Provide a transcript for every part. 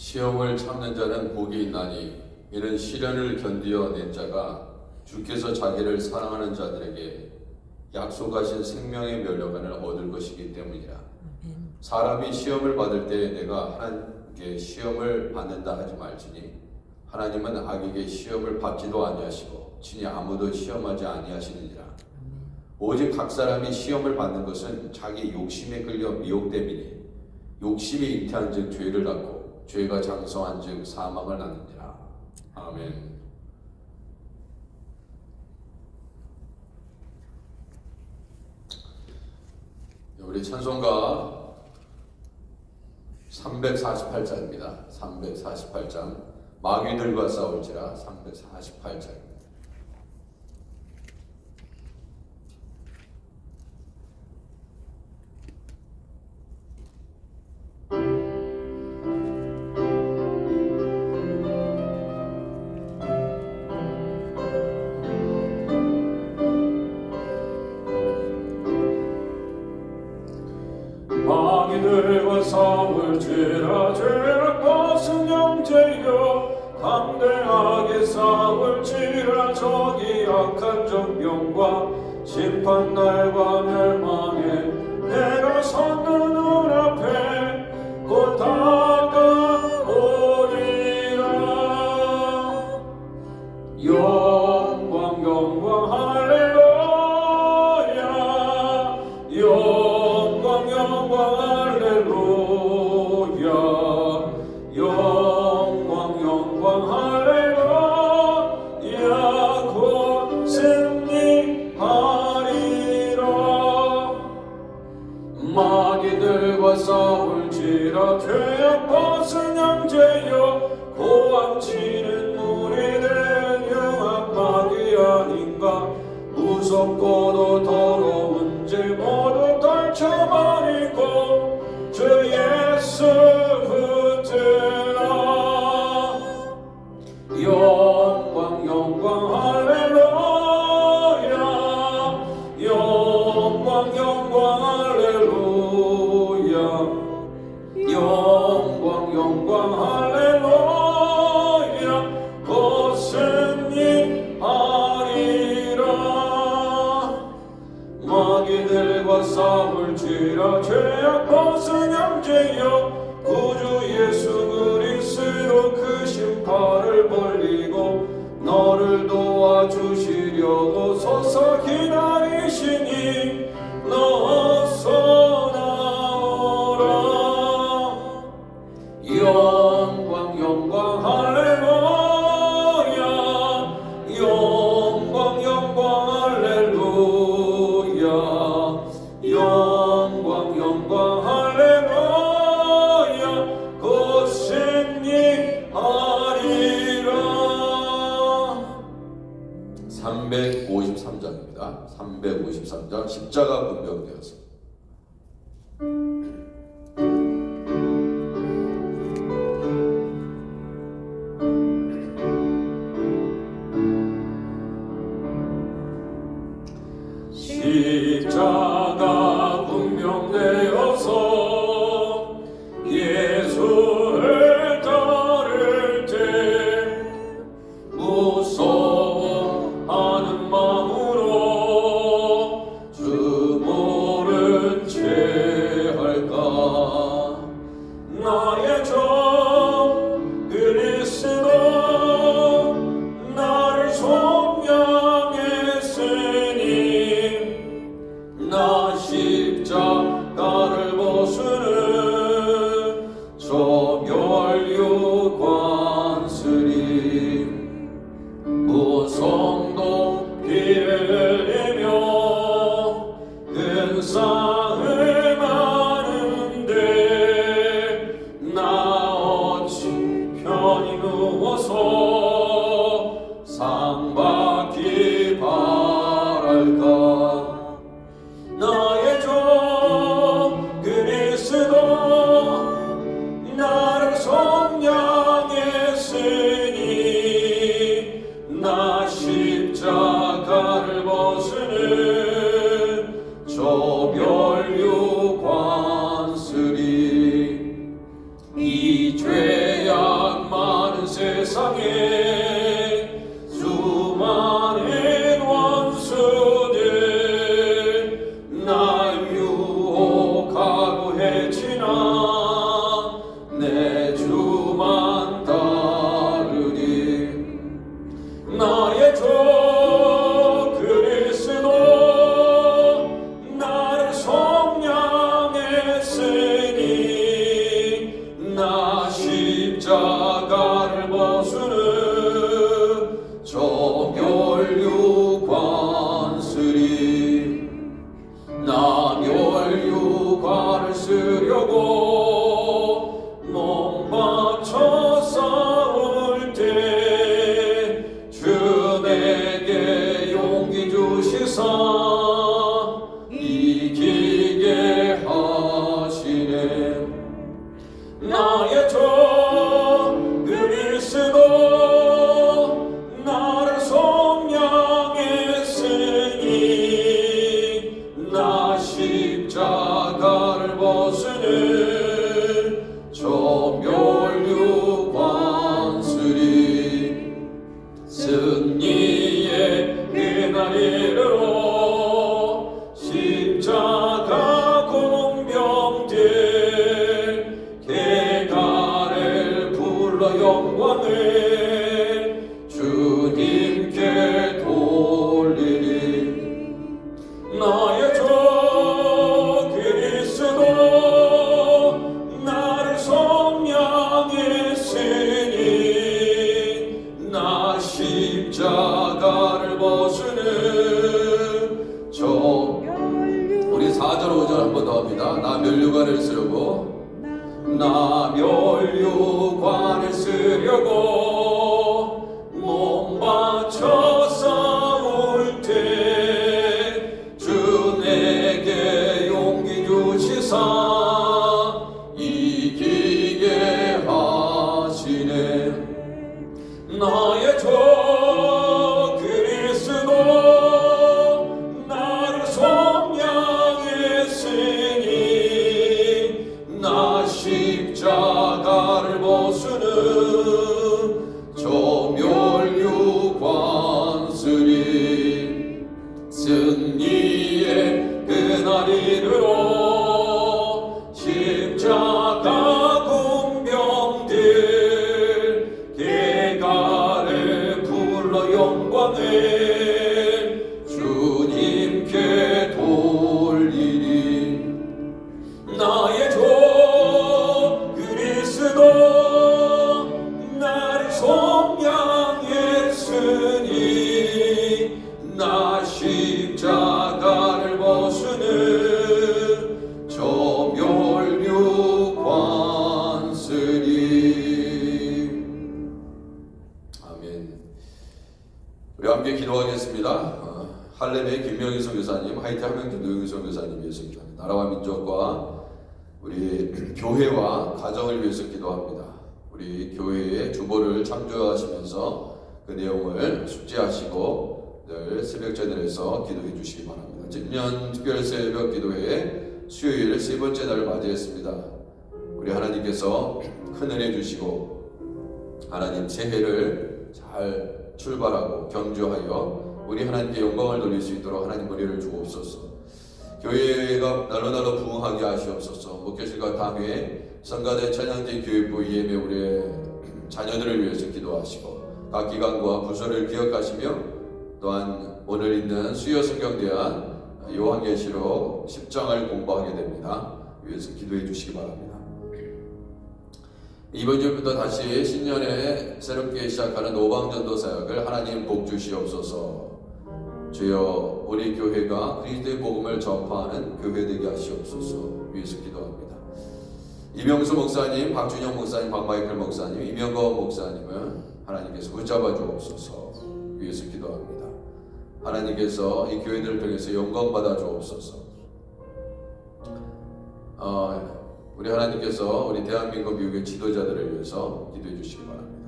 시험을 참는 자는 복이 있나니 이는 시련을 견디어 낸 자가 주께서 자기를 사랑하는 자들에게 약속하신 생명의 면류관을 얻을 것이기 때문이라. 사람이 시험을 받을 때 내가 하나님께 시험을 받는다 하지 말지니 하나님은 악에게 시험을 받지도 아니하시고 친히 아무도 시험하지 아니하시느니라. 오직 각 사람이 시험을 받는 것은 자기 욕심에 끌려 미혹됨이니 욕심이 잉태한즉 죄를 낳고 죄가 장성한즉 사망을 낳느니라. 아멘. 우리 찬송가 348장입니다. 348장 마귀들과 싸울지라 348장입니다. 마귀들과 싸울지라 죄악 벗은 형제여 담대하게 싸울지라 적이 악한 정병과 심판날과 멸망에 내가 섰는 눈앞에 곧 다가오리라. 영광 영광 할렐루야. 영광 영광 할렐루야. 영광 영광 할렐루야. 곧 승리하리라. 마귀들과 싸울지라 죄악 벗은 형제여 고함치는 무리들은 흉악 마귀 아닌가. 무섭고도 더러운 죄 모두 떨쳐버리고 주 예수 붙들라. 영광 영광 할렐루야. 영광 영광 할렐루야. 영광 영광 할렐루야. 곧 승리하리라. 마귀들과 싸울지라 죄악 벗은 형제여 구주 예수 그리스도 그 심판을 벌리고 너를 도와주시려고 서서 기다리시니 너 어서 나오라. 영광 영광 할렐루야. 영광 영광 할렐루야. 영광 영광 할렐루야. 곧 승리하리라. 353장입니다. 353장 십자가 분명되었습니다. 십자가 분명되어서 예수를 따를 때 무서워하는 마음으로 주 모른 채 할까. 나의 종 그리스도 나를 속량했으니 나 십자가를 벗으는 저 멸류 관슬이 무성도 피를 흘리며 근상을 하는데 나 어찌 편히 누워서 상받기 바랄까. 나의 종 그리스도 나를 속량했으니 나 십자가를 벗으는 저 멸류 십자가를 벗으는 저 멸류 관슬이 승리의 그날 이르러 십자가 공병들 개가를 불러 영광을 주님께 돌리리. 나의 주 그리스도 나를 선량했으니 나 십자가를 벗으는 저 우리 4절 5절 한 번 더 합니다. 나 면류관을 쓰려고 나 면류관을 쓰려고 몸 바쳐 싸울 때 주 내게 용기 주시사 이기게 하시네. 나의 주 그리스도 나를 선량했으니 나 십자가를 벗으는 저 멸류 관슬이 승리의 그날 이르러 십자가 공병들 개가를 불러 영광을 주님께 돌리리. 나의 주 그리스도 나를 선량했으니 나 십자가를 벗으는 저 멸류 관슬이. 아멘. 우리 함께 기도하겠습니다. 할렘의 김명희 선교사님, 하이티 함영주 노영희 선교사님 위해서 기도합니다. 나라와 민족과 우리 교회와 가정을 위해서 기도합니다. 우리 교회의 주보를 참조하시면서 그 내용을 숙지하시고 늘 새벽 제단에서 기도해 주시기 바랍니다. 1년 특별 새벽 기도회 수요일 세 번째 날을 맞이했습니다. 우리 하나님께서 큰 은혜 주시고 하나님 새해를 잘 출발하고 경주하여 우리 하나님께 영광을 돌릴 수 있도록 하나님 은혜를 주옵소서. 교회가 날로 부흥하게 하시옵소서. 목회실과 당회, 성가대 찬양대 교육부 EM의 우리의 자녀들을 위해서 기도하시고 각 기관과 부서를 기억하시며 또한 오늘 있는 수요 성경대한 요한계시록 10장을 공부하게 됩니다. 위해서 기도해 주시기 바랍니다. 이번 주부터 다시 신년에 새롭게 시작하는 오방전도 사역을 하나님 복 주시옵소서. 주여 우리 교회가 그리스도의 복음을 전파하는 교회 되게 하시옵소서. 위해서 기도합니다. 이명수 목사님, 박준영 목사님, 박마이클 목사님, 이명거 목사님을 하나님께서 붙잡아 주옵소서. 위해서 기도합니다. 하나님께서 이 교회들을 통해서 영광 받아 주옵소서. 우리 하나님께서 우리 대한민국 미국의 지도자들을 위해서 기도해 주시기 바랍니다.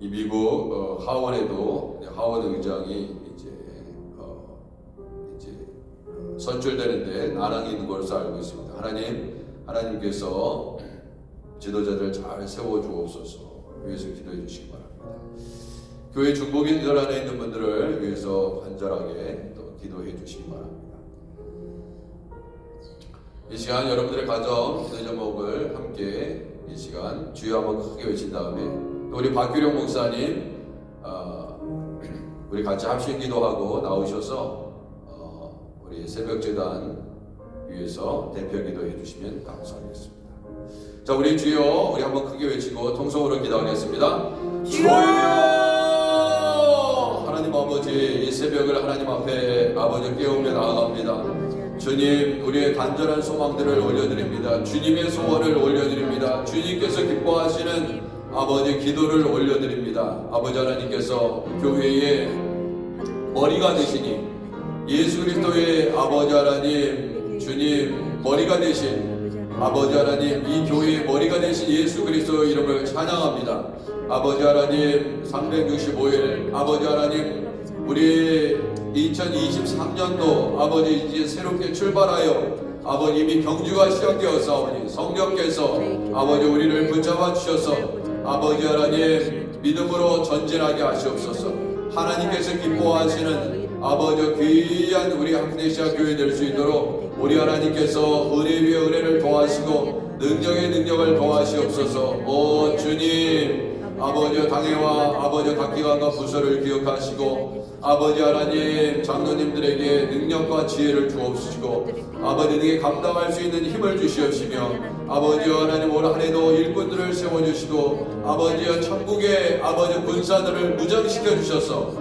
이 미국 하원에도 하원 의장이 이제 선출되는데 난항이 있는 것으로 알고 있습니다. 하나님께서 지도자들을 잘 세워 주옵소서. 위해서 기도해 주시기 바랍니다. 교회 중복인들 안에 있는 분들을 위해서 간절하게 또 기도해 주시기 바랍니다. 이 시간 여러분들의 가정 기도 제목을 함께 이 시간 주여 한번 크게 외친 다음에 또 우리 박규룡 목사님 우리 같이 합심 기도하고 나오셔서 우리 새벽재단 위해서 대표 기도해 주시면 감사하겠습니다. 자, 우리 주여 우리 한번 크게 외치고 통성으로 기도하겠습니다. 주여! 하나님 아버지, 이 새벽을 하나님 앞에 아버지 깨우며 나아갑니다. 주님, 우리의 간절한 소망들을 올려드립니다. 주님의 소원을 올려드립니다. 주님께서 기뻐하시는 아버지 기도를 올려드립니다. 아버지 하나님께서 교회의 머리가 되시니 예수 그리스도의 아버지 하나님, 주님 머리가 되신 아버지 하나님, 이 교회의 머리가 되신 예수 그리스도 이름을 찬양합니다. 아버지 하나님, 365일 아버지 하나님, 우리 2023년도 아버지 이제 새롭게 출발하여 아버님이 경주가 시작되었사오니 성령께서 아버지 우리를 붙잡아 주셔서 아버지 하나님 믿음으로 전진하게 하시옵소서. 하나님께서 기뻐하시는 아버지 귀한 우리 항대시아 교회 될 수 있도록 우리 하나님께서 은혜 위에 은혜를 더하시고 능력에 능력을 더하시옵소서. 오 주님, 아버지 당회와 아버지 각 기관과 부서를 기억하시고 아버지 하나님 장로님들에게 능력과 지혜를 주옵시고 아버지에게 감당할 수 있는 힘을 주시옵시며 아버지 하나님 올 한해도 일꾼들을 세워주시고 아버지 천국의 아버지 군사들을 무장시켜 주셔서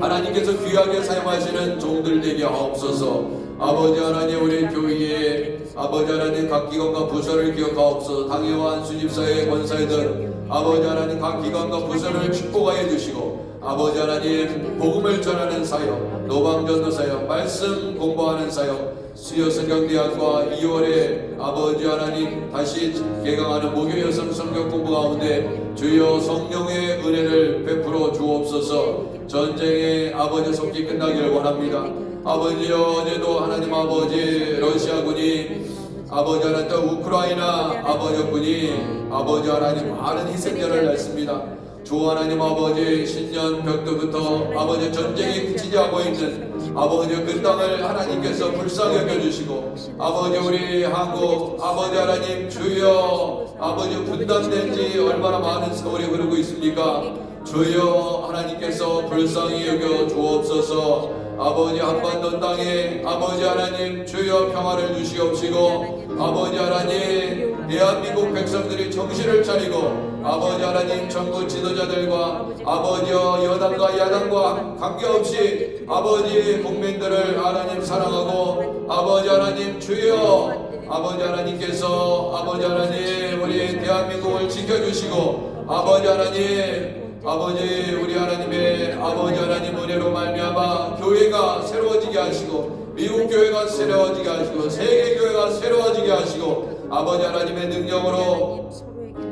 하나님께서 귀하게 사용하시는 종들 되게 하옵소서. 아버지 하나님 우리 교회에 아버지 하나님 각 기관과 부서를 기억하옵소서. 당회와 수집사회 권사회들 아버지 하나님 각 기관과 부서를 축복하여 주시고 아버지 하나님 복음을 전하는 사역, 노방전도 사역, 말씀 공부하는 사역, 수요 성경대학과 2월에 아버지 하나님 다시 개강하는 목요 여성 성경 공부 가운데 주여 성령의 은혜를 베풀어 주옵소서. 전쟁의 아버지 속기 끝나기를 원합니다. 아버지 어제도 하나님 아버지 러시아군이 아버지 하나님 또 우크라이나 아버지 군이 아버지 하나님 많은 희생자를 냈습니다. 주 하나님 아버지 신년 벽도부터 아버지 전쟁이 그치지 않고 있는 아버지 그 땅을 하나님께서 불쌍히 여겨주시고 아버지 우리 한국 아버지 하나님 주여 아버지 분단된 지 얼마나 많은 세월이 흐르고 있습니까? 주여 하나님께서 불쌍히 여겨 주옵소서. 아버지 한반도 땅에 아버지 하나님 주여 평화를 주시옵시고 아버지 하나님 대한민국 백성들이 정신을 차리고 아버지 하나님 정부 지도자들과 아버지 여당과 야당과 관계없이 아버지 국민들을 하나님 사랑하고 아버지 하나님 주여 아버지 하나님께서 아버지 하나님 우리 대한민국을 지켜주시고 아버지 하나님 아버지 우리 하나님의 아버지 하나님 은혜로 말미암아 교회가 새로워지게 하시고 미국 교회가 새로워지게 하시고 세계 교회가 새로워지게 하시고 아버지 하나님의 능력으로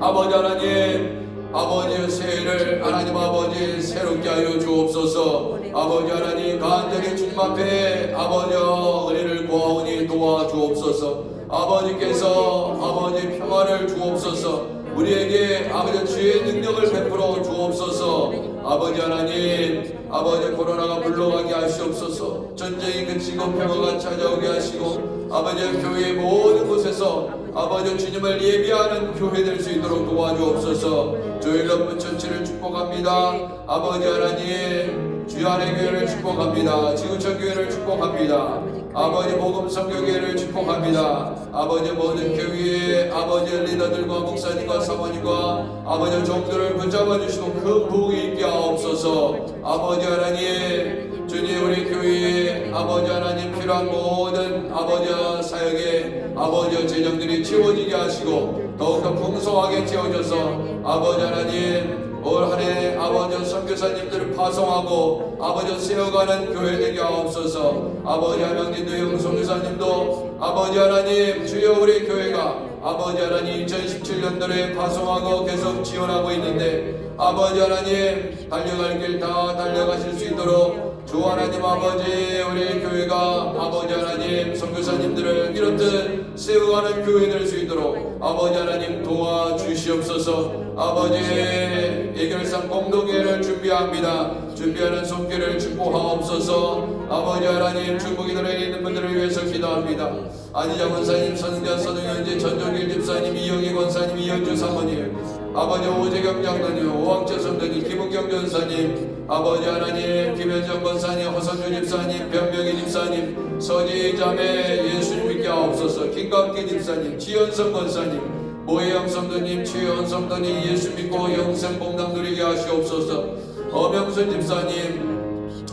아버지 하나님 아버지 새해를 하나님 아버지 새롭게 하여 주옵소서. 아버지 하나님 간절히 주님 앞에 아버지 은혜를 구하오니 도와주옵소서. 아버지께서 아버지 평화를 주옵소서. 우리에게 아버지 주의 능력을 베풀어 주옵소서. 아버지 하나님 아버지 코로나가 물러가게 하시옵소서. 전쟁이 그치고 평화가 찾아오게 하시고 아버지 교회 모든 곳에서 아버지 주님을 예비하는 교회 될 수 있도록 도와주옵소서. 조일러분 전체를 축복합니다. 아버지 하나님 주안의 교회를 축복합니다. 지구촌 교회를 축복합니다. 아버지 복음 선교교회를 축복합니다. 아버지 모든 교회의 아버지 리더들과 목사님과 사모님과 아버지 종들을 붙잡아 주시고 큰 부흥이 있게 하옵소서. 아버지 하나님 주님 우리 교회에 아버지 하나님 필요한 모든 아버지 사역에 아버지 재정들이 채워지게 하시고 더욱더 풍성하게 채워져서 아버지 하나님 올 한해 아버지 선교사님들을 파송하고 아버지 세워가는 교회 되게 하옵소서. 아버지 한명진 노영 선교사님도 아버지 하나님 주여 우리 교회가 아버지 하나님 2017년도에 파송하고 계속 지원하고 있는데 아버지 하나님 달려갈 길 다 달려가실 수 있도록 주 하나님 아버지 우리 교회가 아버지 하나님 선교사님들을 이렇듯 세워가는 교회 될 수 있도록 아버지 하나님 도와주시옵소서. 아버지 예결상 공동회를 준비합니다. 준비하는 손길을 축복하옵소서. 아버지 하나님 중국인들에 있는 분들을 위해서 기도합니다. 안희정 권사님, 선은자, 서동현지, 전종길 집사님, 이영희 권사님, 이현주 사모님, 아버지 오재경 장로님, 오왕재 선도님, 김은경 전사님, 아버지 하나님 김현정 권사님, 허선주 집사님, 변명희 집사님, 서지 자매 예수님 믿게 하옵소서. 김감기 집사님, 지연성 권사님, 모혜영 성도님, 최현 성도님 예수 믿고 영생 복당 누리게 하시옵소서. 어명순 집사님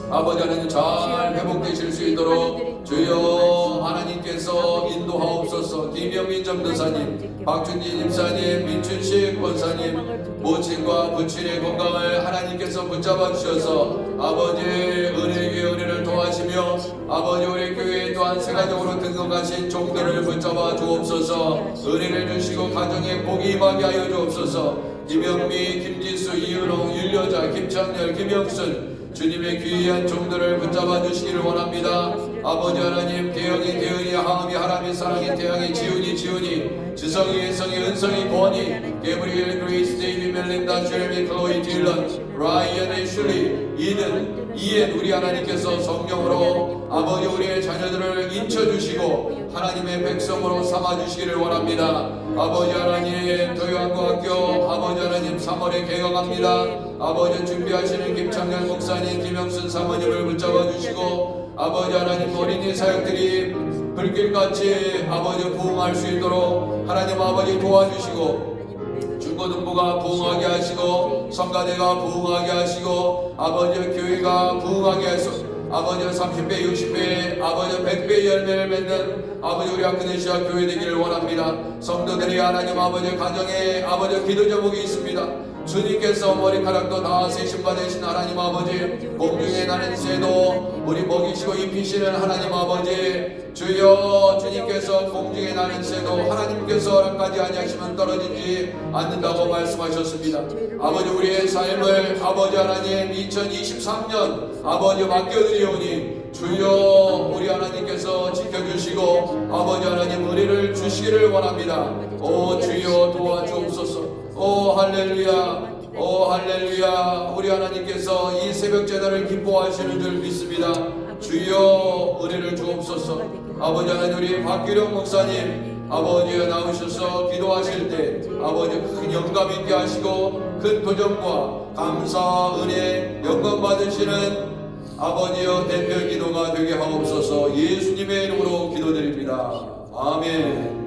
아버지 하나님 잘 회복되실 수 있도록 주여 하나님께서 인도하옵소서. 김영민 전도사님, 박준지 집사님, 민춘식 권사님, 모친과 부친의 건강을 하나님께서 붙잡아 주셔서 아버지의 은혜 위에 은혜를 더하시며 아버지 우리 교회 또한 세가적으로 등록하신 종들을 붙잡아 주옵소서. 은혜를 주시고 가정에 복이 임하게 하여 주옵소서. 김영미, 김지수, 이은홍, 윤여자, 김창렬, 김영순 주님의 귀한 종들을 붙잡아 주시기를 원합니다. 아버지 하나님, 대영이, 대은이, 하음이, 하람이, 사랑이, 태양이, 지훈이, 지훈이, 지성이, 혜성이, 은성이, 권이, 게브리엘, 그레이스, 데이비, 멜린다, 제레미, 클로이, 딜런, 라이언, 애슐리, 이든, 이엔 우리 하나님께서 성령으로 아버지 우리의 자녀들을 인쳐주시고 하나님의 백성으로 삼아주시기를 원합니다. 아버지 하나님, 도요한고학교 아버지 하나님 3월에 개강합니다. 아버지 준비하시는 김창렬 목사님, 김영순 사모님을 붙잡아 주시고 아버지 하나님 어린이 사역들이 불길같이 아버지 부흥할 수 있도록 하나님 아버지 도와주시고 중고등부가 부흥하게 하시고 성가대가 부흥하게 하시고 아버지 교회가 부흥하게 하소서. 아버지 30배 60배 아버지 100배 열매를 맺는 아버지 우리 아크네시아 교회 되기를 원합니다. 성도들이 하나님 아버지 가정에 아버지 기도 제목이 있습니다. 주님께서 머리카락도 다 세심바 되신 하나님 아버지, 공중에 나는 새도 우리 먹이시고 입히시는 하나님 아버지, 주여 주님께서 공중에 나는 새도 하나님께서 허락하지 아니하시면 떨어지지 않는다고 말씀하셨습니다. 아버지 우리의 삶을 아버지 하나님 2023년 아버지 맡겨드리오니 주여 우리 하나님께서 지켜주시고 아버지 하나님 은혜를 주시기를 원합니다. 오 주여 도와주옵소서. 오 할렐루야, 오 할렐루야. 우리 하나님께서 이 새벽 제단을 기뻐하시는 줄 믿습니다. 주여 은혜를 주옵소서. 아버지 하나님 우리 박규령 목사님 아버지에 나오셔서 기도하실 때 아버지 큰 영감 있게 하시고 큰 도전과 감사 은혜 영광 받으시는 아버지여 대표 기도가 되게 하옵소서. 예수님의 이름으로 기도드립니다. 아멘.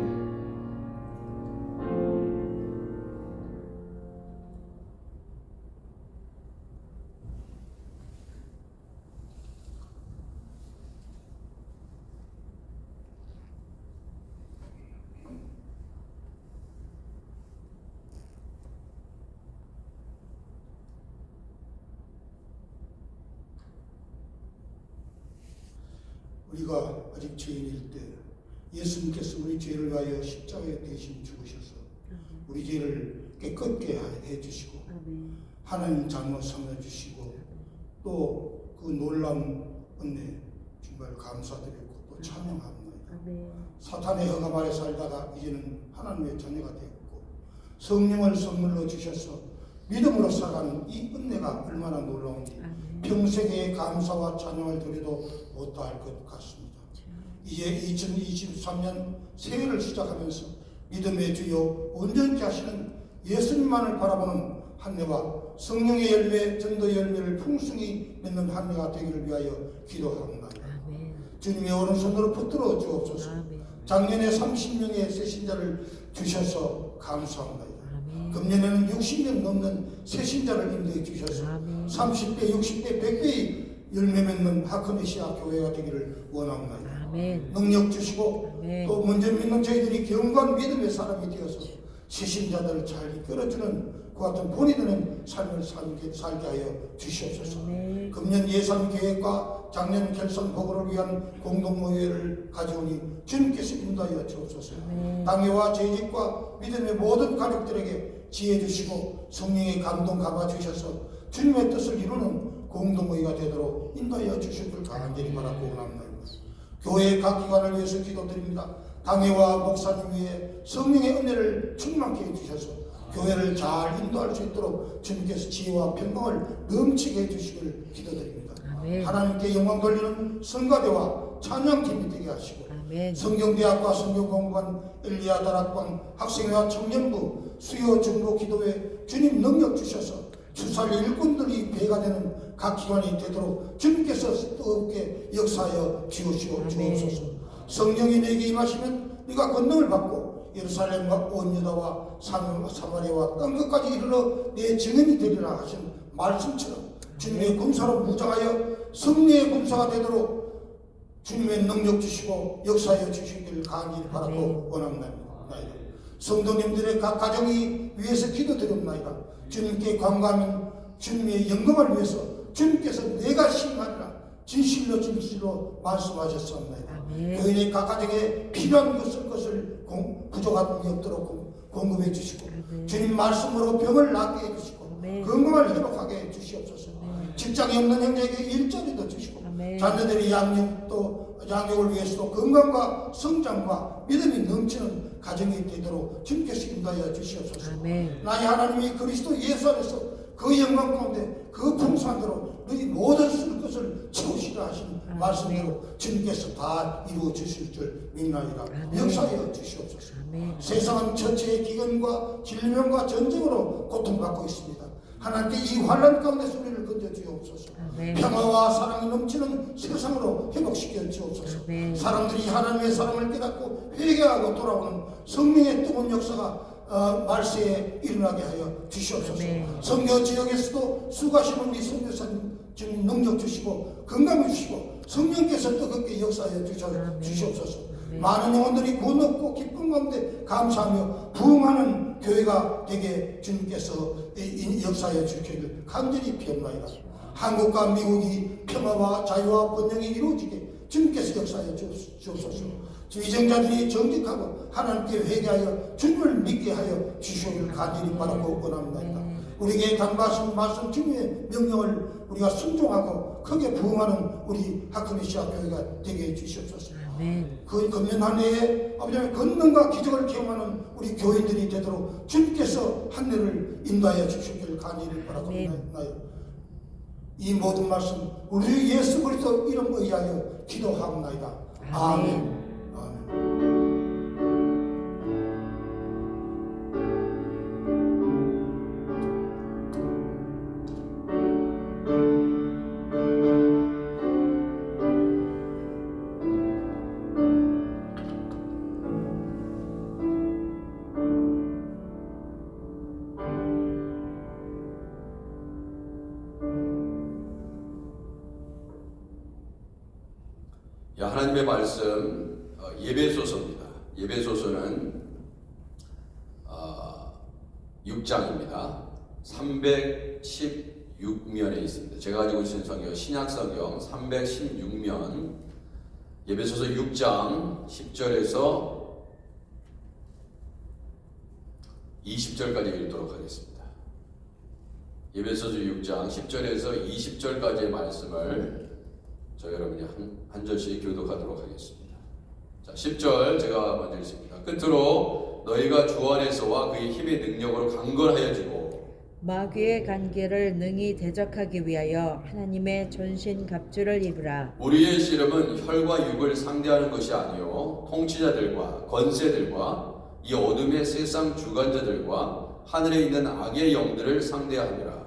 우리가 아직 죄인일 때 예수님께서 우리 죄를 위하여 십자가에 대신 죽으셔서 우리 죄를 깨끗게 해주시고 하나님 잘못 삼아주시고 또 그 놀라운 은혜 정말 감사드리고 또 찬양합니다. 사탄의 허감 아래 살다가 이제는 하나님의 자녀가 되었고 성령을 선물로 주셔서 믿음으로 살아가는 이 은혜가 얼마나 놀라운지 평생의 감사와 찬양을 드려도 못할 것 같습니다. 이제 2023년 새해를 시작하면서 믿음의 주요 온전케 하시는 예수님만을 바라보는 한 해와 성령의 열매, 전도 열매를 풍성히 맺는 한 해가 되기를 위하여 기도합니다. 주님의 오른손으로 붙들어 주옵소서. 작년에 30명의 새신자를 주셔서 감사합니다. 금년에는 60명 넘는 새신자를 인도해 주셔서 30대, 60대, 100대의 열매 맺는 하크네시아 교회가 되기를 원합니다. 능력 주시고 또 먼저 믿는 저희들이 경건 믿음의 사람이 되어서 새신자들을 잘 이끌어주는 그 같은 본이 되는 삶을 살게 하여 주시옵소서. 금년 예산 계획과 작년 결산 보고를 위한 공동모회를 가져오니 주님께서 인도하여 주옵소서. 당회와 재직과 믿음의 모든 가족들에게 지혜 주시고 성령의 감동 감아 주셔서 주님의 뜻을 이루는 공동모회가 되도록 인도하여 주실 줄 간절히 바라고 원합니다. 교회 각 기관을 위해서 기도드립니다. 당회와 목사님 위에 성령의 은혜를 충만케 해주셔서 교회를 잘 인도할 수 있도록 주님께서 지혜와 평강을 넘치게 해주시기를 기도드립니다. 하나님께 영광 돌리는 성가대와 찬양팀이 되게 하시고 성경대학과 성경공부관 엘리야 다락방 학생회와 청년부 수요 중보 기도회 주님 능력 주셔서 주살 일꾼들이 배가 되는 각 기관이 되도록 주님께서 뜨겁게 역사하여 주옵소서. 성령이 내게 임하시면 네가 권능을 받고 예루살렘과 온 유다와 사마리아와 땅끝까지 이르러 내 증인이 되리라 하신 말씀처럼 주님의 군사로 무장하여 승리의 군사가 되도록 주님의 능력 주시고 역사하여 주시기를 간절히 바라고 원합니다. 성도님들의 각 가정이 위해서 기도드립니다. 주님께 관광하는 주님의 영광을 위해서 주님께서 내가 신하리라 진실로 진실로 말씀하셨습니다. 교인의 각 가정에 필요한 것을 부족함이 없도록 공급해 주시고 주님 말씀으로 병을 낫게 해주시고 건강을 회복하게 해주시옵소서. 직장에 없는 형제에게 일자리도 주시고 자녀들의 양육을 위해서도 건강과 성장과 믿음이 넘치는 가정이 되도록 주님께서 인도하여 주시옵소서. 나의 하나님이 그리스도 예수 안에서 그 영광 가운데 그 풍성함대로 너희 모든 쓸 것을 채우시라 하신 말씀대로 주님께서 다 이루어 주실 줄 믿나이다. 역사하여 주시옵소서. 세상은 처치의 기근과 질병과 전쟁으로 고통받고 있습니다. 하나님께 이 환난 가운데서 우리를 건져 주옵소서. 평화와 사랑이 넘치는 세상으로 회복시켜 주옵소서. 사람들이 하나님의 사랑을 깨닫고 회개하고 돌아오는 성령의 뜨거운 역사가 말세에 일어나게 하여 주시옵소서. 선교 지역에서도 수고하시는 우리 선교사님 주님 능력 주시고 건강을 주시고 성령께서 뜨겁게 역사하여 주시옵소서. 많은 영혼들이 구원 얻고 기쁨 가운데 감사하며 부흥하는 교회가 되게 주님께서 역사하여 주시기를 간절히 비옵나이다. 한국과 미국이 평화와 자유와 번영이 이루어지게 주님께서 역사하여 주옵소서. 위정자들이 정직하고 하나님께 회개하여 주님을 믿게 하여 주시기를 간절히 바라고 원합니다. 우리에게 당부하신 말씀 주님의 명령을 우리가 순종하고 크게 부응하는 우리 하크리시아 교회가 되게 해주시옵소서. 그 금년 한 해에 아버지의 권능과 기적을 경험하는 우리 교인들이 되도록 주님께서 한 해를 인도하여 주시기를 간절히 바라고 나요. 이 모든 말씀 우리 예수 그리스도 이름 의하여 기도하옵나이다. 아멘. 하나님의 말씀 예배소서입니다. 예배소서는 6장입니다. 316면에 있습니다. 제가 가지고 있는 성경 신약성경 316면 예배소서 6장 10절에서 20절까지 읽도록 하겠습니다. 예배소서 6장 10절에서 20절까지의 말씀을 저 여러분이 한 절씩 교독하도록 하겠습니다. 자, 10절 제가 먼저 읽습니다. 끝으로 너희가 주 안에서와 그의 힘의 능력으로 강건하여지고 마귀의 관계를 능히 대적하기 위하여 하나님의 전신갑주를 입으라. 우리의 씨름은 혈과 육을 상대하는 것이 아니요 통치자들과 권세들과 이 어둠의 세상 주관자들과 하늘에 있는 악의 영들을 상대하니라.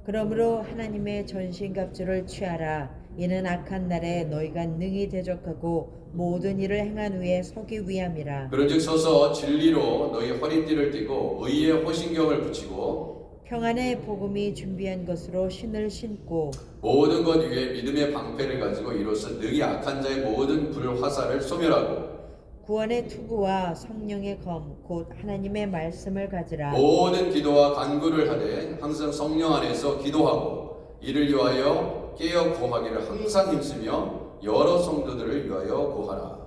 그러므로 하나님의 전신갑주를 취하라. 이는 악한 날에 너희가 능히 대적하고 모든 일을 행한 후에 서기 위함이라. 그런즉 서서 진리로 너희 허리띠를 띠고 의의 호신경을 붙이고 평안의 복음이 준비한 것으로 신을 신고 모든 것 위에 믿음의 방패를 가지고 이로써 능히 악한 자의 모든 불 화살을 소멸하고 구원의 투구와 성령의 검 곧 하나님의 말씀을 가지라. 모든 기도와 간구를 하되 항상 성령 안에서 기도하고 이를 위하여 깨어 구하기를 항상 힘쓰며 여러 성도들을 위하여 구하라.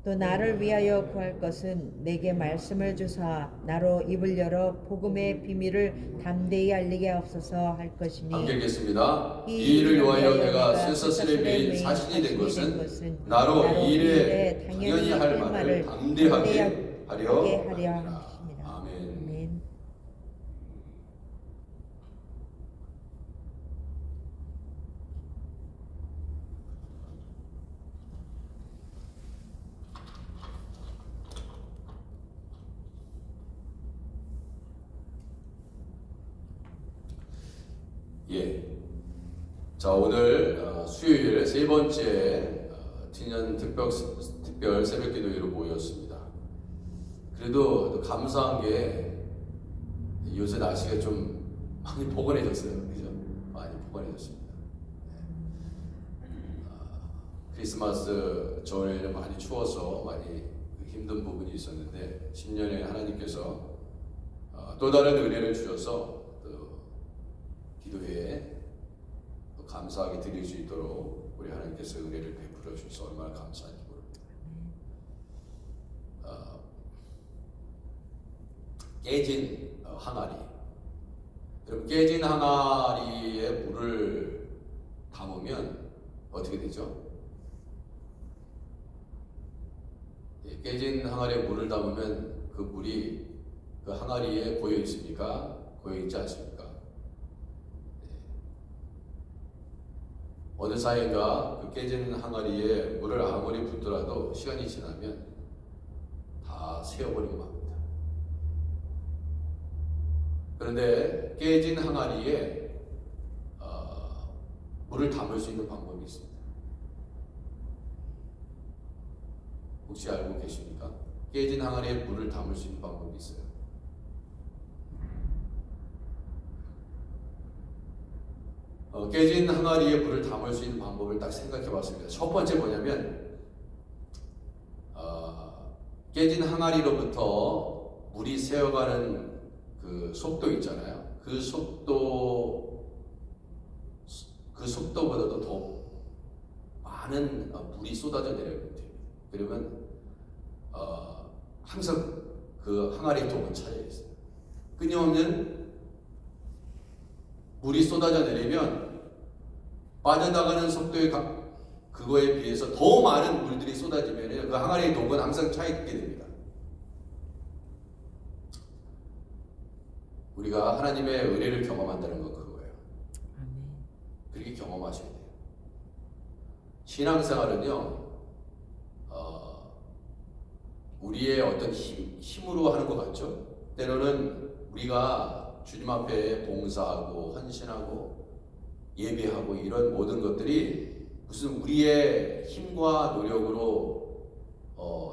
또 나를 위하여 구할 것은 내게 말씀을 주사 나로 입을 열어 복음의 비밀을 담대히 알리게 하옵소서 할 것이니 함께 읽겠습니다. 이 일을 위하여 내가 쇠서슬의 매인 사신이 된 것은 나로 이 일에 당연히 할 말을 담대하게 하려 함이라. 아멘. 아멘. 예. 자, 오늘 수요일 세 번째 TN연 특별 새벽 기도회로 모였습니다. 그래도 감사한 게 요새 날씨가 좀 많이 포근해졌어요. 그죠? 많이 포근해졌습니다. 크리스마스 전에는 많이 추워서 많이 힘든 부분이 있었는데 10년에 하나님께서 또 다른 은혜를 주셔서 또 기도회에 또 감사하게 드릴 수 있도록 우리 하나님께서 은혜를 베풀어 주셔서 얼마나 감사한지 모릅니다. 깨진 항아리. 여러분, 깨진 항아리에 물을 담으면 어떻게 되죠? 깨진 항아리에 물을 담으면 그 물이 그 항아리에 고여 있습니까? 고여 있지 않습니까? 어느 사이인가 그 깨진 항아리에 물을 아무리 붓더라도 시간이 지나면 다 새어버리고 맙니다. 그런데 깨진 항아리에 물을 담을 수 있는 방법이 있습니다. 혹시 알고 계십니까? 깨진 항아리에 물을 담을 수 있는 방법이 있어요. 깨진 항아리에 물을 담을 수 있는 방법을 딱 생각해 봤습니다. 첫 번째 뭐냐면 깨진 항아리로부터 물이 새어가는 그 속도 있잖아요. 그 속도보다도 더 많은 물이 쏟아져 내려야 됩니다. 그러면 항상 그 항아리에 독은 차여 있어요. 끊임없는 물이 쏟아져 내리면 빠져나가는 속도의 그거에 비해서 더 많은 물들이 쏟아지면 그 항아리의 독은 항상 차 있게 됩니다. 우리가 하나님의 은혜를 경험한다는 건 그거예요. 그렇게 경험하셔야 돼요. 신앙생활은요, 우리의 어떤 힘으로 하는 것 같죠? 때로는 우리가 주님 앞에 봉사하고 헌신하고 예배하고 이런 모든 것들이 무슨 우리의 힘과 노력으로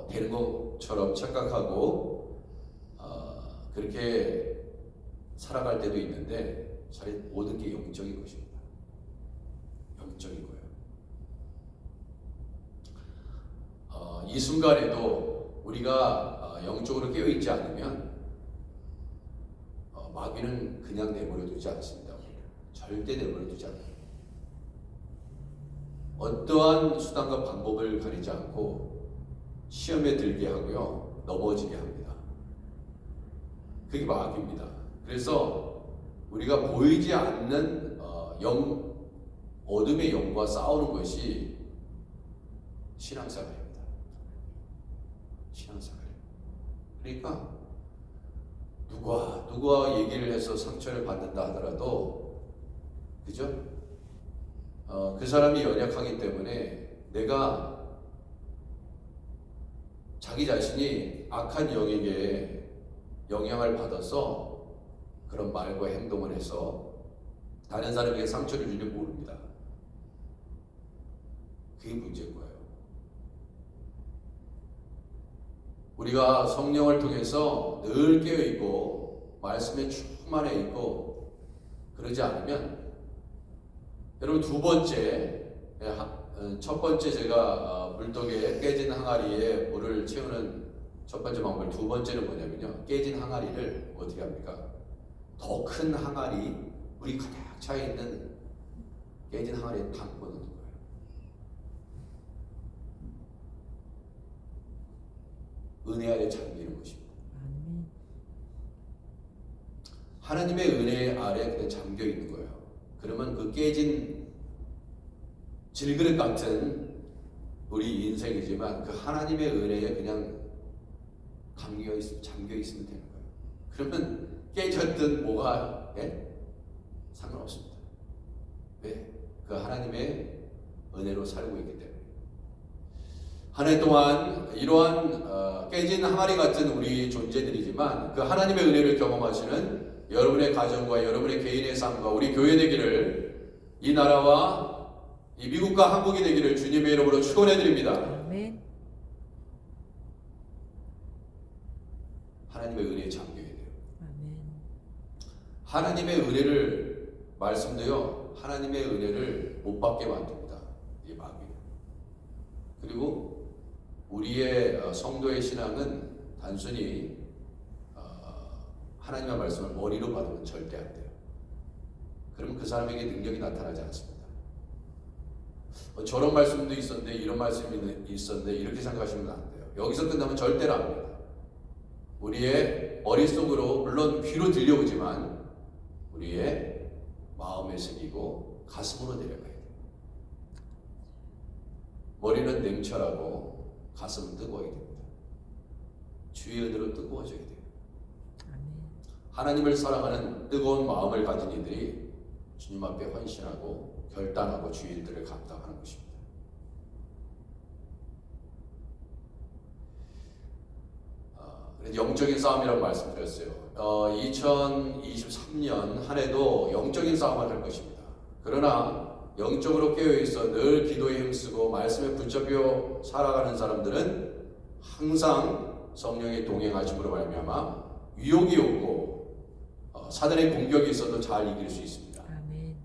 되는 것처럼 착각하고 그렇게 살아갈 때도 있는데 사실 모든 게 영적인 것입니다. 영적인 거예요. 이 순간에도 우리가 영적으로 깨어있지 않으면 마귀는 그냥 내버려 두지 않습니다. 절대 내버려 두지 않아요. 어떠한 수단과 방법을 가리지 않고 시험에 들게 하고요, 넘어지게 합니다. 그게 마귀입니다. 그래서 우리가 보이지 않는 어둠의 영과 싸우는 것이 신앙생활입니다. 신앙생활. 그러니까 누가 얘기를 해서 상처를 받는다 하더라도, 그죠? 그 사람이 연약하기 때문에 내가 자기 자신이 악한 영에게 영향을 받아서 그런 말과 행동을 해서 다른 사람에게 상처를 주지 모릅니다. 그게 문제인 거예요. 우리가 성령을 통해서 늘 깨어있고 말씀에 충만해 있고 그러지 않으면, 여러분, 첫 번째 제가 물독에 깨진 항아리에 물을 채우는 첫 번째 방법, 두 번째는 뭐냐면요, 깨진 항아리를 어떻게 합니까? 더 큰 항아리, 물이 가득 차 있는 깨진 항아리에 담고 넣는 거예요. 은혜 아래 잠기는 것입니다. 하나님의 은혜 아래 그냥 잠겨 있는 거예요. 그러면 그 깨진 질그릇 같은 우리 인생이지만 그 하나님의 은혜에 그냥 잠겨 있으면 되는 거예요. 그러면 깨졌든 뭐가 상관없습니다. 왜? 그 하나님의 은혜로 살고 있기 때문에. 한 해 동안 이러한 깨진 항아리 같은 우리 존재들이지만 그 하나님의 은혜를 경험하시는 여러분의 가정과 여러분의 개인의 삶과 우리 교회 되기를, 이 나라와 이 미국과 한국이 되기를 주님의 이름으로 축원해 드립니다. 아멘. 하나님의 은혜에 잠겨야 돼요. 아멘. 하나님의 은혜를, 말씀도요, 하나님의 은혜를 못 받게 만듭니다. 이 마귀. 그리고 우리의 성도의 신앙은 단순히 하나님의 말씀을 머리로 받으면 절대 안 돼요. 그러면 그 사람에게 능력이 나타나지 않습니다. 저런 말씀도 있었는데 이런 말씀이 있었는데 이렇게 생각하시면 안 돼요. 여기서 끝나면 절대로 안 됩니다. 우리의 머릿속으로 물론 귀로 들려오지만 우리의 마음에 새기고 가슴으로 내려가야 돼요. 머리는 냉철하고 가슴은 뜨거워야 됩니다. 주의 은혜로 뜨거워져야 돼요. 하나님을 사랑하는 뜨거운 마음을 가진 이들이 주님 앞에 헌신하고 결단하고 주의 일들을 감당하는 것입니다. 그래서 영적인 싸움이라고 말씀드렸어요. 2023년 한 해도 영적인 싸움을 할 것입니다. 그러나 영적으로 깨어있어 늘 기도에 힘쓰고 말씀에 붙잡혀 살아가는 사람들은 항상 성령의 동행하심으로 말미암아 유혹이 오고 사단의 공격이 있어도 잘 이길 수 있습니다. 아멘.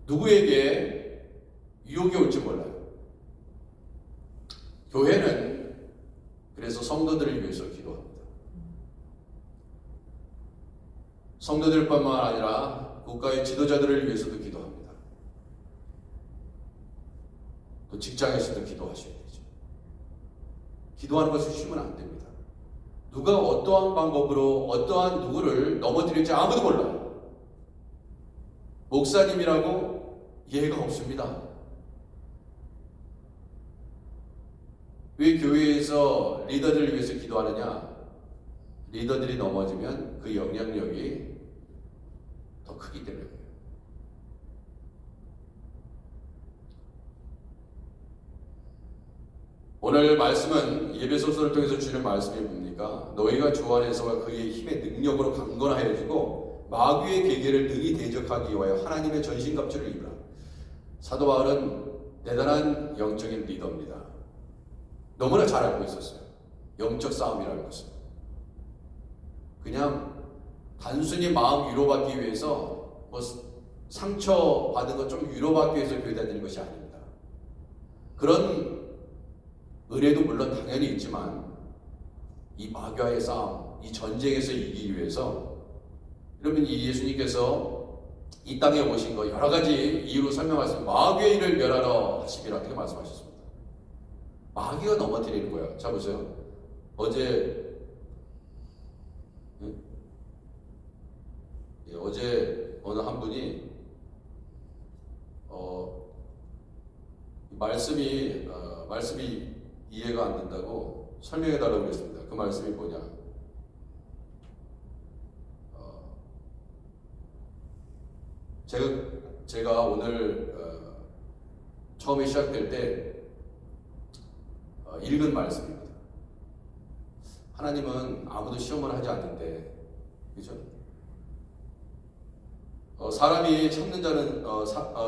누구에게 유혹이 올지 몰라요. 교회는 그래서 성도들을 위해서 기도합니다. 성도들뿐만 아니라 국가의 지도자들을 위해서도 기도합니다. 또 직장에서도 기도하셔야 되죠. 기도하는 것을 쉬면 안 됩니다. 누가 어떠한 방법으로 어떠한 누구를 넘어뜨릴지 아무도 몰라요. 목사님이라고 이해가 없습니다. 왜 교회에서 리더들을 위해서 기도하느냐? 리더들이 넘어지면 그 영향력이 더 크기 때문에. 오늘 말씀은 예배소서를 통해서 주는 말씀이 뭡니까? 너희가 주 안에서와 그의 힘의 능력으로 강건하여지고 마귀의 계계를 능히 대적하기 위하여 하나님의 전신갑주를 입으라. 사도 바울은 대단한 영적인 리더입니다. 너무나 잘 알고 있었어요. 영적 싸움이라는 것은. 그냥 단순히 마음 위로받기 위해서 뭐 상처받은 것 좀 위로받기 위해서 교회 다니는 것이 아닙니다. 그런 은혜도 물론 당연히 있지만 이 마귀와의 싸움, 이 전쟁에서 이기기 위해서 여러분 이 예수님께서 이 땅에 오신 거 여러 가지 이유로 설명하셨습니다. 마귀의 일을 멸하러 하심이라 이렇게 말씀하셨습니다. 마귀가 넘어뜨리는 거예요. 자 보세요. 어제 어느 한 분이 말씀이 이해가 안 된다고 설명해 달라고 그랬습니다. 그 말씀이 뭐냐? 제가 오늘 처음에 시작될 때 읽은 말씀입니다. 하나님은 아무도 시험을 하지 않는데, 그죠? 사람이 참는 자는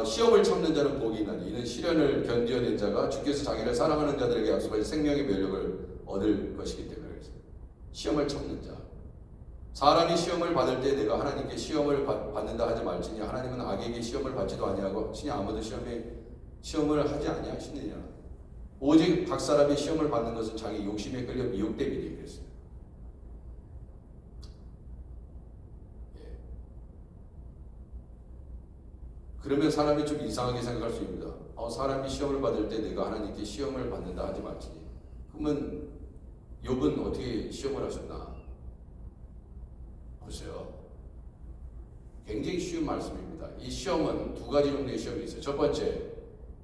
시험을 참는 자는 복이 있나니 이는 시련을 견디어낸 자가 주께서 자기를 사랑하는 자들에게 약속하신 생명의 면력을 얻을 것이기 때문에 그랬어요. 시험을 참는 자. 사람이 시험을 받을 때 내가 하나님께 시험을 받는다 하지 말지니 하나님은 악에게 시험을 받지도 아니하고 친히 아무도 시험을 하지 아니하시느니라. 오직 각 사람이 시험을 받는 것은 자기 욕심에 끌려 미혹됨이니 그랬어요. 그러면 사람이 좀 이상하게 생각할 수 있습니다. 사람이 시험을 받을 때 내가 하나님께 시험을 받는다 하지 말지니. 그러면 욥은 어떻게 시험을 하셨나? 보세요. 굉장히 쉬운 말씀입니다. 이 시험은 두 가지 종류의 시험이 있어요. 첫 번째,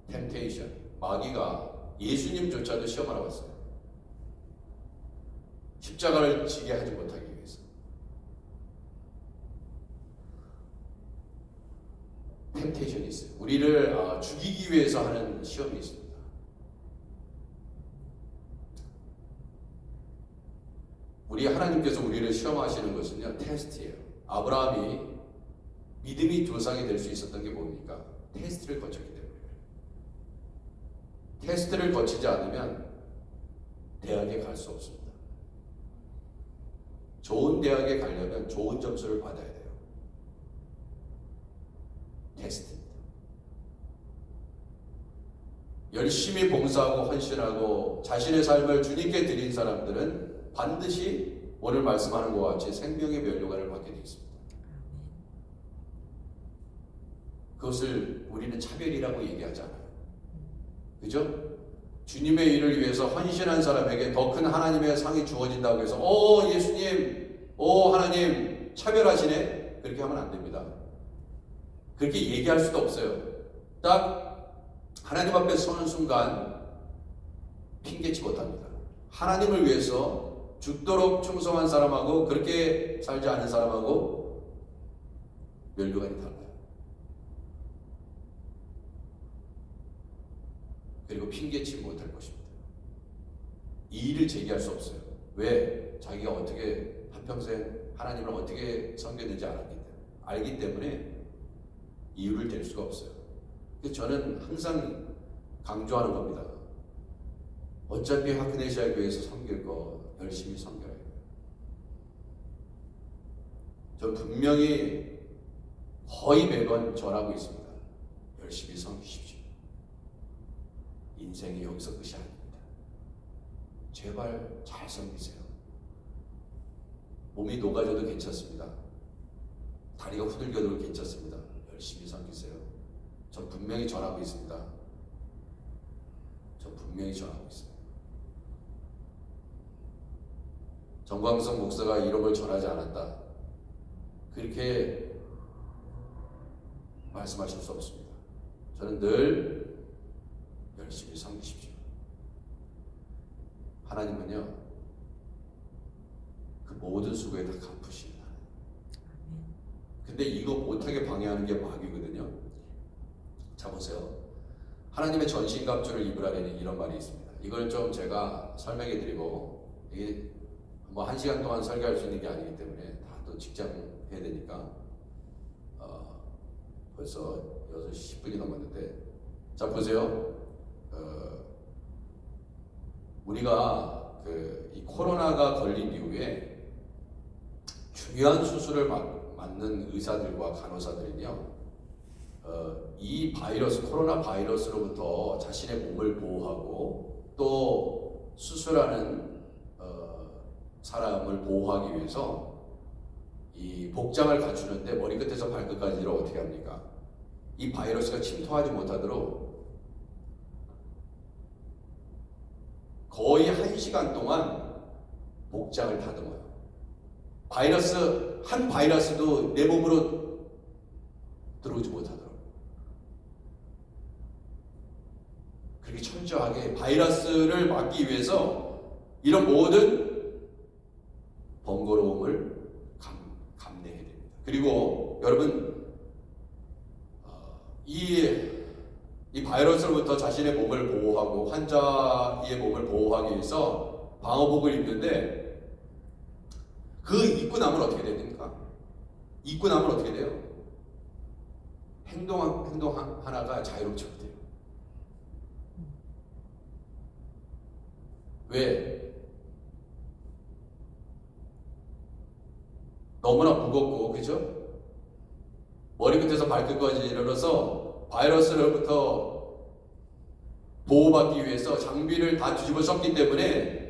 템테이션. 마귀가 예수님조차도 시험하러 왔어요. 십자가를 지게 하지 못하기 위해서. 템테이션이 있어요. 우리를 죽이기 위해서 하는 시험이 있습니다. 우리 하나님께서 우리를 시험하시는 것은요, 테스트예요. 아브라함이 믿음이 조상이 될 수 있었던 게 뭡니까? 테스트를 거쳤기 때문에. 테스트를 거치지 않으면 대학에 갈 수 없습니다. 좋은 대학에 가려면 좋은 점수를 받아야 돼요. 테스트입니다. 열심히 봉사하고 헌신하고 자신의 삶을 주님께 드린 사람들은 반드시 오늘 말씀하는 것과 같이 생명의 면류관을 받게 되어 있습니다. 그것을 우리는 차별이라고 얘기하지 않아요. 그죠? 주님의 일을 위해서 헌신한 사람에게 더 큰 하나님의 상이 주어진다고 해서 예수님, 하나님 차별하시네? 그렇게 하면 안 됩니다. 그렇게 얘기할 수도 없어요. 딱 하나님 앞에 서는 순간 핑계치 못합니다. 하나님을 위해서 죽도록 충성한 사람하고 그렇게 살지 않은 사람하고 면류관이 달라요. 그리고 핑계치 못할 것입니다. 이 일을 제기할 수 없어요. 왜? 자기가 어떻게 한평생 하나님을 어떻게 섬겼는지 알기 때문에 이유를 댈 수가 없어요. 그래서 저는 항상 강조하는 겁니다. 어차피 하크네시아 교회에서 섬길 거 열심히 섬겨야 해요. 저 분명히 거의 매번 전하고 있습니다. 열심히 섬기십시오. 인생이 여기서 끝이 아닙니다. 제발 잘 섬기세요. 몸이 녹아져도 괜찮습니다. 다리가 후들겨도 괜찮습니다. 열심히 섬기세요. 전 분명히 전하고 있습니다. 전 분명히 전하고 있어요. 정광석 목사가 이런 걸 전하지 않았다. 그렇게 말씀하실 수 없습니다. 저는 늘 열심히 섬기십시오. 하나님은요, 그 모든 수고에 다 갚으십니다. 근데 이거 못하게 방해하는 게 마귀거든요. 자, 보세요. 하나님의 전신갑주를 입으라는 이런 말이 있습니다. 이걸 좀 제가 설명해 드리고, 이게 뭐 1시간 동안 설교할 수 있는 게 아니기 때문에 다 또 직장 해야 되니까 벌써 6시 10분이 넘었는데, 자, 보세요. 우리가 이 코로나가 걸린 이후에 중요한 수술을 맡는 의사들과 간호사들은요, 이 코로나 바이러스로부터 자신의 몸을 보호하고 또 수술하는 사람을 보호하기 위해서 이 복장을 갖추는데 머리끝에서 발끝까지를 어떻게 합니까? 이 바이러스가 침투하지 못하도록 거의 1시간 동안 복장을 다듬어요. 한 바이러스도 내 몸으로 들어오지 못하도록. 그렇게 철저하게 바이러스를 막기 위해서 이런 모든 번거로움을 감내해야 됩니다. 그리고 여러분, 이 바이러스로부터 자신의 몸을 보호하고 환자의 몸을 보호하기 위해서 방호복을 입는데, 그 입고 나면 어떻게 됩니까? 입고 나면 어떻게 돼요? 행동 하나가 자유롭지 못해요. 왜? 너무나 무겁고, 그죠? 머리끝에서 발끝까지 이르러서 바이러스로부터 보호받기 위해서 장비를 다 뒤집어 썼기 때문에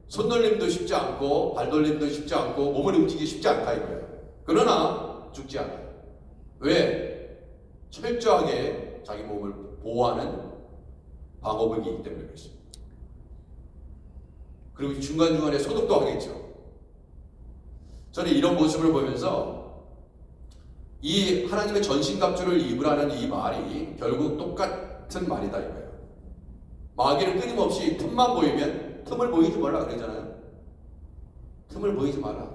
손놀림도 쉽지 않고 발놀림도 쉽지 않고 몸을 움직이기 쉽지 않다 이거예요. 그러나 죽지 않아요. 왜? 철저하게 자기 몸을 보호하는 방어복이기 때문에 그렇습니다. 그리고 중간중간에 소독도 하겠죠. 저는 이런 모습을 보면서 이 하나님의 전신갑주를 입으라는 이 말이 결국 똑같은 말이다 이거예요. 마귀는 끊임없이 틈만 보이면 틈을 보이지 말라 그러잖아요. 틈을 보이지 마라.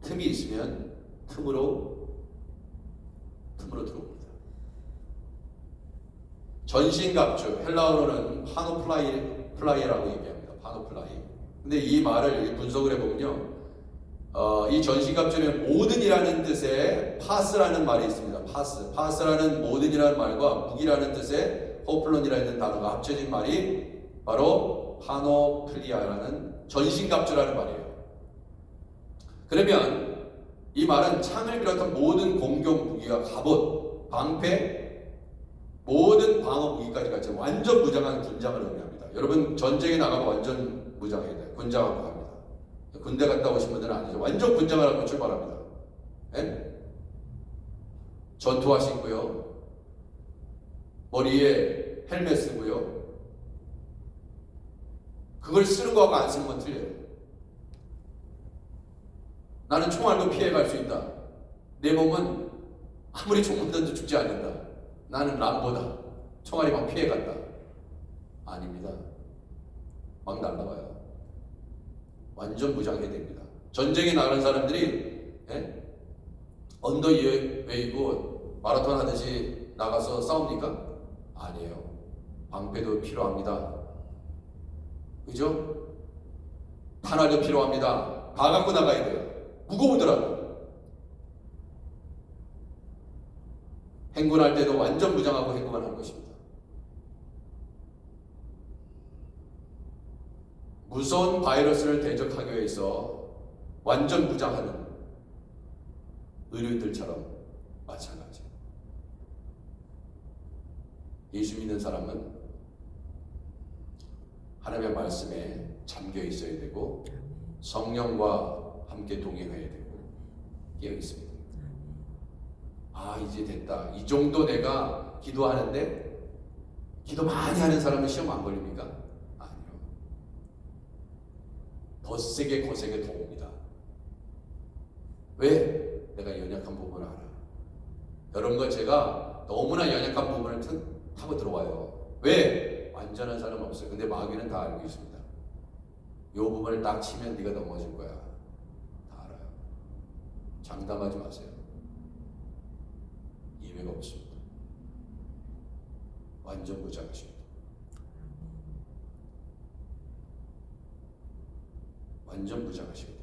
틈이 있으면 틈으로 들어옵니다. 전신갑주, 헬라어로는 파노플라이라고 얘기합니다. 파노플라이. 근데 이 말을 분석을 해보면요, 이 전신갑주는 모든이라는 뜻의 파스라는 말이 있습니다. 파스라는 모든이라는 말과 무기라는 뜻의 호플론이라는 단어가 합쳐진 말이 바로 파노플리아라는 전신갑주라는 말이에요. 그러면 이 말은 창을 비롯한 모든 공격 무기와 갑옷, 방패, 모든 방어 무기까지 갖춘 완전 무장한 군장을 의미합니다. 여러분 전쟁에 나가면 완전 무장해야 돼요. 군장하고 갑니다. 군대 갔다 오신 분들은 아니죠. 완전 군장을 하고 출발합니다. 예? 전투화 신고요. 머리에 헬멧 쓰고요. 그걸 쓰는 거하고 안 쓰는 건 틀려요. 나는 총알도 피해갈 수 있다. 내 몸은 아무리 총 맞아도 죽지 않는다. 나는 람보다. 총알이 막 피해간다. 아닙니다. 막 날라와요. 완전 무장해야 됩니다. 전쟁에 나가는 사람들이 언더웨이고 마라톤 하듯이 나가서 싸웁니까? 아니에요. 방패도 필요합니다. 그죠? 탄환도 필요합니다. 다 갖고 나가야 돼요. 무거우더라도. 행군할 때도 완전 무장하고 행군을 하는 것입니다. 무서운 바이러스를 대적하기 위해서 완전 무장하는 의료인들처럼 마찬가지예요. 예수 믿는 사람은 하나님의 말씀에 잠겨 있어야 되고 성령과 함께 동행해야 되고 깨어 있습니다. 아, 이제 됐다. 이 정도 내가 기도하는데 기도 많이 하는 사람은 시험 안 걸립니까? 아니요. 더 세게 거세게 더 옵니다. 왜? 내가 연약한 부분을 알아. 여러분과 제가 너무나 연약한 부분을 타고 들어와요. 왜? 완전한 사람은 없어요. 근데 마귀는 다 알고 있습니다. 이 부분을 딱 치면 네가 넘어질 거야. 다 알아요. 장담하지 마세요. 예외가 없습니다. 완전 무장하십니다. 완전 무장하십니다.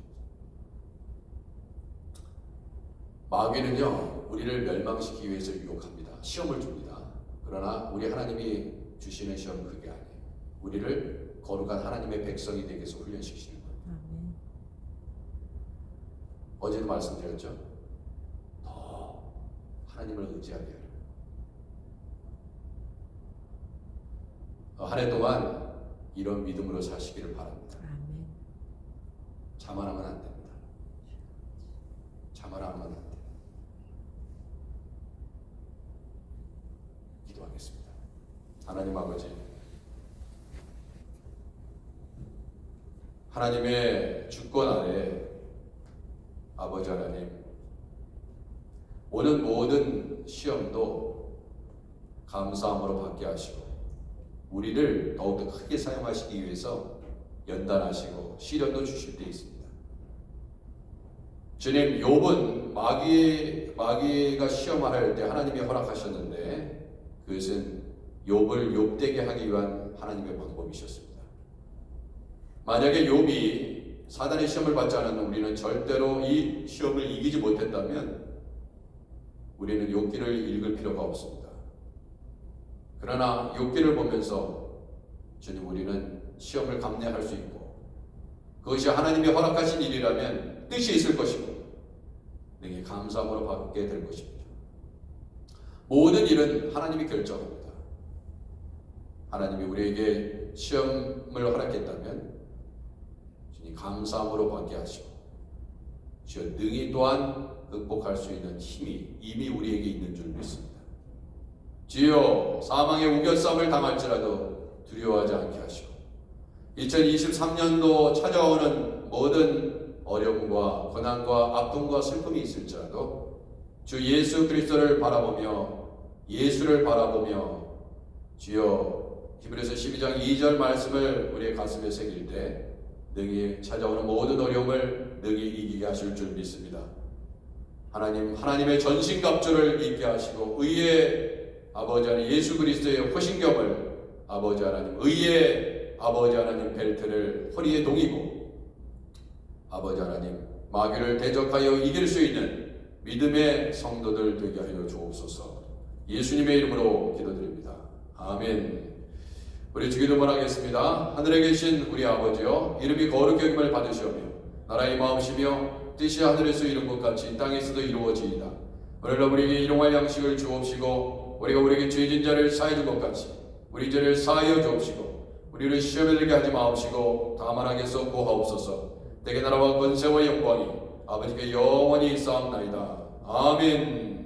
마귀는요, 우리를 멸망시키기 위해서 유혹합니다. 시험을 줍니다. 그러나 우리 하나님이 주시는 시험은 그게 아니에요. 우리를 거룩한 하나님의 백성이 되기 위해서 훈련시키시는 거예요. 어제도 말씀드렸죠? 더 하나님을 의지하게 하려. 한 해 동안 이런 믿음으로 사시기를 바랍니다. 자만하면 안 됩니다. 자만하면 안 돼요. 기도하겠습니다. 하나님 아버지, 하나님의 주권 아래 아버지 하나님, 오는 모든 시험도 감사함으로 받게 하시고 우리를 더욱더 크게 사용하시기 위해서 연단하시고 시련도 주실 때 있습니다. 주님, 욥은 마귀가 시험할 때 하나님이 허락하셨는데 그것은 욥을 욥되게 하기 위한 하나님의 방법이셨습니다. 만약에 욥이 사단의 시험을 받지 않았는 우리는 절대로 이 시험을 이기지 못했다면 우리는 욥기를 읽을 필요가 없습니다. 그러나 욥기를 보면서 주님, 우리는 시험을 감내할 수 있고 그것이 하나님이 허락하신 일이라면 뜻이 있을 것이고 능히 감사함으로 받게 될 것입니다. 모든 일은 하나님이 결정합니다. 하나님이 우리에게 시험을 허락했다면 주님 감사함으로 받게 하시고 주여 능히 또한 극복할 수 있는 힘이 이미 우리에게 있는 줄 믿습니다. 주여 사망의 우겨싸움을 당할지라도 두려워하지 않게 하시고 2023년도 찾아오는 모든 어려움과 고난과 아픔과 슬픔이 있을지라도 주 예수 그리스도를 바라보며 예수를 바라보며 주여 히브리서 12장 2절 말씀을 우리의 가슴에 새길 때 능히 찾아오는 모든 어려움을 능히 이기게 하실 줄 믿습니다. 하나님, 하나님의 전신갑주를 입게 하시고 의의 아버지 하나님 예수 그리스도의 호신경을 아버지 하나님 의의 아버지 하나님 벨트를 허리에 동이고 아버지 하나님 마귀를 대적하여 이길 수 있는 믿음의 성도들 되게 하여 주옵소서. 예수님의 이름으로 기도드립니다. 아멘. 우리 주기도문 하겠습니다. 하늘에 계신 우리 아버지여, 이름이 거룩히 여김을 받으시오며 나라의 마음이시며 뜻이 하늘에서 이룬 것 같이 땅에서도 이루어지이다. 오늘날 우리에게 일용할 양식을 주옵시고 우리가 우리에게 죄진 자를 사해 준 것 같이 우리 죄를 사하여 주옵시고 우리를 시험에 들게 하지 마옵시고 다만 악에서 구하옵소서. 대개 나라와 권세와 영광이 아버지께 영원히 있사옵나이다. 아멘.